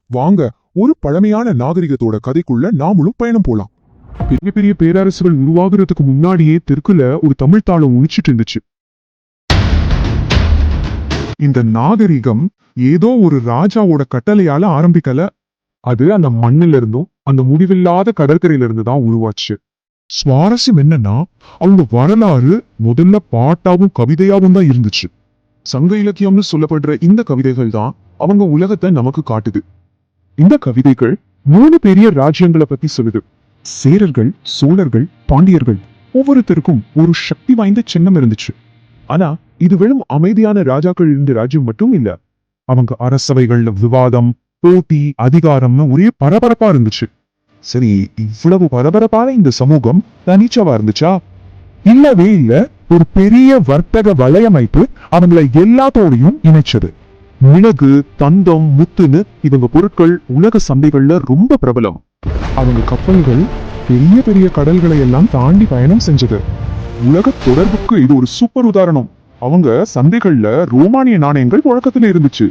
வாங்க, ஒரு பழமையான நாகரிகத்தோட கதைக்குள்ள நாமளும் பயணம் போலாம். பெரிய பெரிய பேரரசுகள் உருவாகுறதுக்கு முன்னாடியே தெற்குல ஒரு தமிழ் தாளம் ஒழிச்சிட்டு இருந்துச்சு. இந்த நாகரிகம் ஏதோ ஒரு ராஜாவோட கட்டளையால ஆரம்பிக்கல. அது அந்த மண்ணில இருந்தும் அந்த முடிவில்லாத கடற்கரையில இருந்து தான் உருவாச்சு. சுவாரஸ்யம் என்னன்னா, அவங்க வரலாறு முதல்ல பாட்டாவும் கவிதையாவும் தான் இருந்துச்சு. சங்க இலக்கியம்னு சொல்லப்படுற இந்த கவிதைகள் தான் அவங்க உலகத்தை நமக்கு காட்டுது. இந்த கவிதைகள் 3 பெரிய ராஜ்யங்களை பத்தி சொல்லுது. சேரர்கள், சோழர்கள், பாண்டியர்கள். ஒவ்வொருத்தருக்கும் ஒரு சக்தி வாய்ந்த சின்னம் இருந்துச்சு. ஆனா இது வெறும் அமைதியான ராஜாக்கள் இருந்த ராஜ்யம் மட்டும் இல்ல. அவங்க அரசவைகள்ல விவாதம், போட்டி, அதிகாரம்னு ஒரே பரபரப்பா இருந்துச்சு. சரி, இவ்வளவு பரபரப்பான இந்த சமூகம் தனிச்சவா இருந்துச்சா? இல்லவே இல்ல. ஒரு பெரிய வர்த்தக வலையமைப்பு அவங்களை எல்லாத்தோடையும் இணைச்சது. மிளகு, தந்தம், முத்துன்னு இவங்க பொருட்கள் உலக சந்தைகள்ல ரொம்ப பிரபலம். அவங்க கப்பல்கள் பெரிய பெரிய கடல்களை எல்லாம் தாண்டி பயணம் செஞ்சது. உலக தொடர்புக்கு இது ஒரு சூப்பர் உதாரணம். அவங்க சந்தைகள்ல ரோமானிய நாணயங்கள் புழக்கத்துல இருந்துச்சு.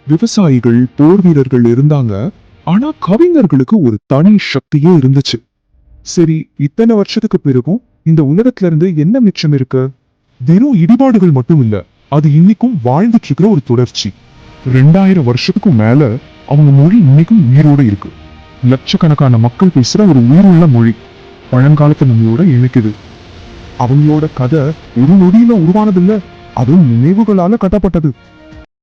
விவசாயிகள், போர் வீரர்கள் இருந்தாங்க. ஆனா கவிஞர்களுக்கு ஒரு தனி சக்தியே இருந்துச்சு. சரி, இத்தனை வருஷத்துக்கு பிறகும் இந்த உலகத்துல இருந்து என்ன மிச்சம் இருக்கு? வெறும் இடிபாடுகள் மட்டும் இல்ல, அது இன்னைக்கும் வாழ்ந்துட்டு இருக்கிற ஒரு தொடர்ச்சி. 2000 வருஷத்துக்கும் மேல அவங்க மொழி இன்னைக்கும் உயிரோட இருக்கு. லட்சக்கணக்கான மக்கள் பேசுற ஒரு உயிருள்ள மொழி பழங்காலத்தை நம்மளோட இணைக்குது. அவங்களோட கதை ஒரு நொடியில உருவானதில்ல, அதுவும் நினைவுகளால கட்டப்பட்டது.